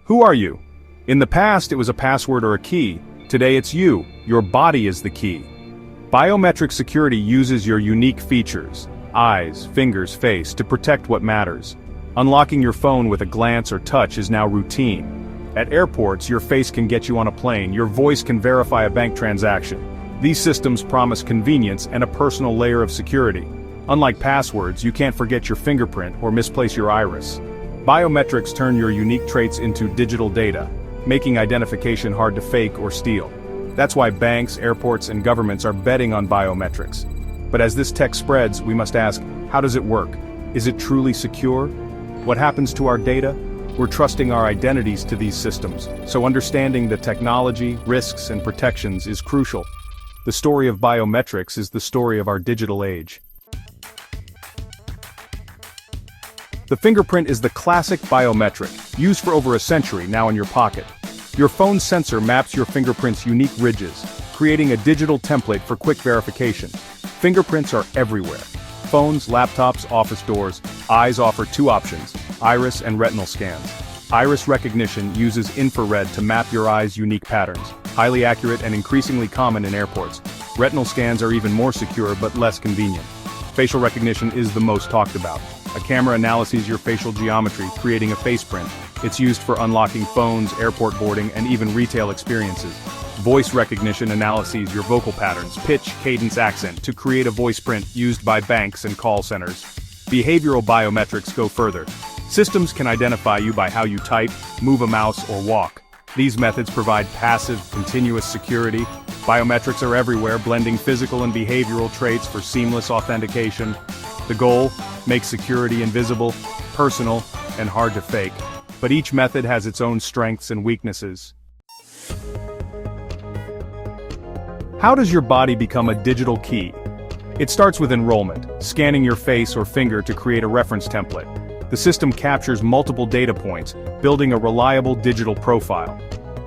Who are you? In the past, it was a password or a key. Today it's you. Your body is the key. Biometric security uses your unique features, eyes, fingers, face, to protect what matters. Unlocking your phone with a glance or touch is now routine. At airports, your face can get you on a plane, your voice can verify a bank transaction. These systems promise convenience and a personal layer of security. Unlike passwords, you can't forget your fingerprint or misplace your iris. Biometrics turn your unique traits into digital data, making identification hard to fake or steal. That's why banks, airports, and governments are betting on biometrics. But as this tech spreads, we must ask, how does it work? Is it truly secure? What happens to our data? We're trusting our identities to these systems, so understanding the technology, risks, and protections is crucial. The story of biometrics is the story of our digital age. The fingerprint is the classic biometric, used for over a century now in your pocket. Your phone's sensor maps your fingerprint's unique ridges, creating a digital template for quick verification. Fingerprints are everywhere. Phones, laptops, office doors. Eyes offer two options: iris and retinal scans. Iris recognition uses infrared to map your eye's unique patterns, highly accurate and increasingly common in airports. Retinal scans are even more secure but less convenient. Facial recognition is the most talked about. A camera analyzes your facial geometry, creating a face print. It's used for unlocking phones, airport boarding, and even retail experiences. Voice recognition analyzes your vocal patterns, pitch, cadence, accent, to create a voice print used by banks and call centers. Behavioral biometrics go further. Systems can identify you by how you type, move a mouse, or walk. These methods provide passive, continuous security. Biometrics are everywhere, blending physical and behavioral traits for seamless authentication. The goal? Make security invisible, personal, and hard to fake. But each method has its own strengths and weaknesses. How does your body become a digital key? It starts with enrollment, scanning your face or finger to create a reference template. The system captures multiple data points, building a reliable digital profile.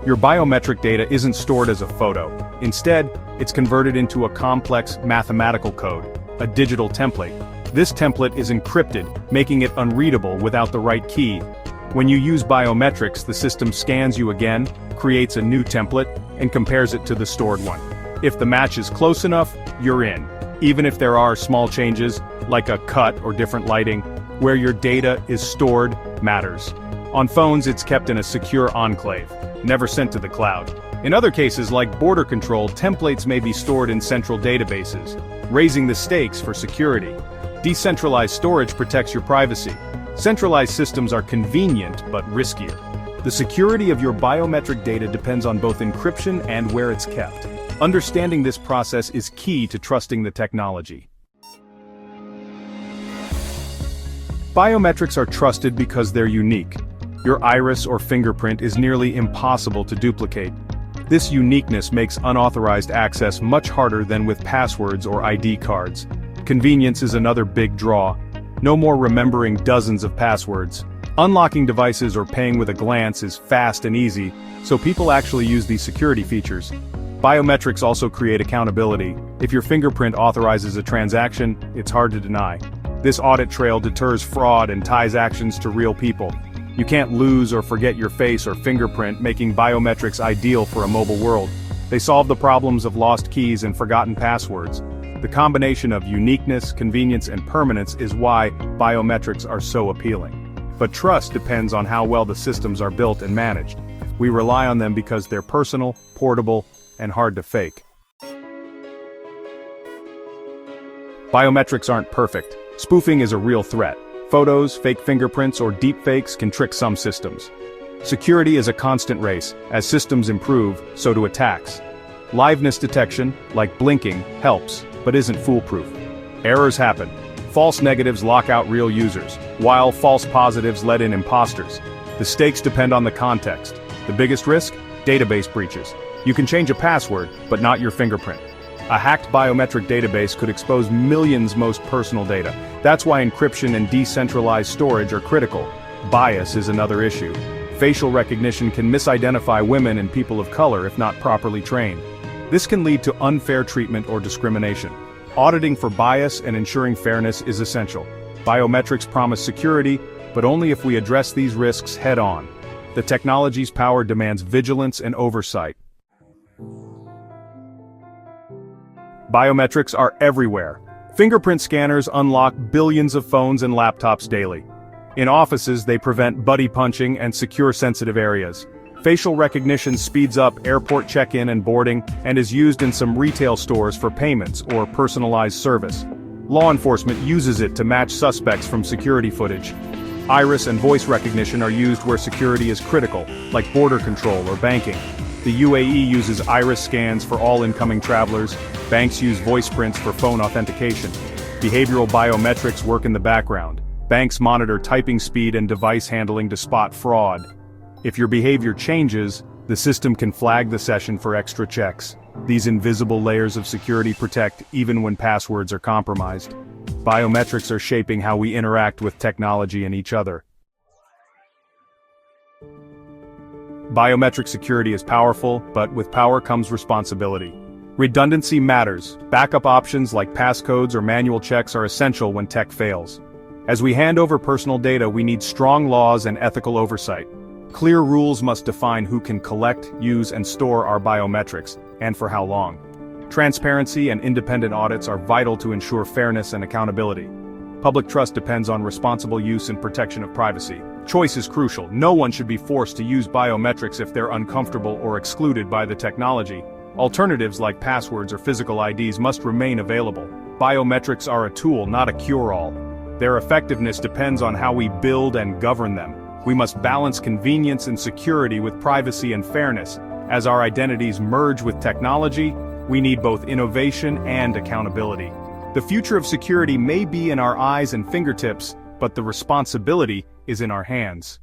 Your biometric data isn't stored as a photo. Instead, it's converted into a complex mathematical code, a digital template. This template is encrypted, making it unreadable without the right key. When you use biometrics, the system scans you again, creates a new template, and compares it to the stored one. If the match is close enough, you're in. Even if there are small changes, like a cut or different lighting, where your data is stored matters. On phones, it's kept in a secure enclave, never sent to the cloud. In other cases, like border control, templates may be stored in central databases, raising the stakes for security. Decentralized storage protects your privacy. Centralized systems are convenient but riskier. The security of your biometric data depends on both encryption and where it's kept. Understanding this process is key to trusting the technology. Biometrics are trusted because they're unique. Your iris or fingerprint is nearly impossible to duplicate. This uniqueness makes unauthorized access much harder than with passwords or ID cards. Convenience is another big draw. No more remembering dozens of passwords. Unlocking devices or paying with a glance is fast and easy, so people actually use these security features. Biometrics also create accountability. If your fingerprint authorizes a transaction, it's hard to deny. This audit trail deters fraud and ties actions to real people. You can't lose or forget your face or fingerprint, making biometrics ideal for a mobile world. They solve the problems of lost keys and forgotten passwords. The combination of uniqueness, convenience, and permanence is why biometrics are so appealing. But trust depends on how well the systems are built and managed. We rely on them because they're personal, portable, and hard to fake. Biometrics aren't perfect. Spoofing is a real threat. Photos, fake fingerprints, or deepfakes can trick some systems. Security is a constant race. As systems improve, so do attacks. Liveness detection, like blinking, helps, but isn't foolproof. Errors happen. False negatives lock out real users, while false positives let in imposters. The stakes depend on the context. The biggest risk? Database breaches. You can change a password, but not your fingerprint. A hacked biometric database could expose millions' most personal data. That's why encryption and decentralized storage are critical. Bias is another issue. Facial recognition can misidentify women and people of color if not properly trained. This can lead to unfair treatment or discrimination. Auditing for bias and ensuring fairness is essential. Biometrics promise security, but only if we address these risks head-on. The technology's power demands vigilance and oversight. Biometrics are everywhere. Fingerprint scanners unlock billions of phones and laptops daily. In offices, they prevent buddy punching and secure sensitive areas. Facial recognition speeds up airport check-in and boarding and is used in some retail stores for payments or personalized service. Law enforcement uses it to match suspects from security footage. Iris and voice recognition are used where security is critical, like border control or banking. The UAE uses iris scans for all incoming travelers. Banks use voice prints for phone authentication. Behavioral biometrics work in the background. Banks monitor typing speed and device handling to spot fraud. If your behavior changes, the system can flag the session for extra checks. These invisible layers of security protect even when passwords are compromised. Biometrics are shaping how we interact with technology and each other. Biometric security is powerful, but with power comes responsibility. Redundancy matters. Backup options like passcodes or manual checks are essential when tech fails. As we hand over personal data, we need strong laws and ethical oversight. Clear rules must define who can collect, use, and store our biometrics, and for how long. Transparency and independent audits are vital to ensure fairness and accountability. Public trust depends on responsible use and protection of privacy. Choice is crucial. No one should be forced to use biometrics if they're uncomfortable or excluded by the technology. Alternatives like passwords or physical IDs must remain available. Biometrics are a tool, not a cure-all. Their effectiveness depends on how we build and govern them. We must balance convenience and security with privacy and fairness. As our identities merge with technology, we need both innovation and accountability. The future of security may be in our eyes and fingertips, but the responsibility is in our hands.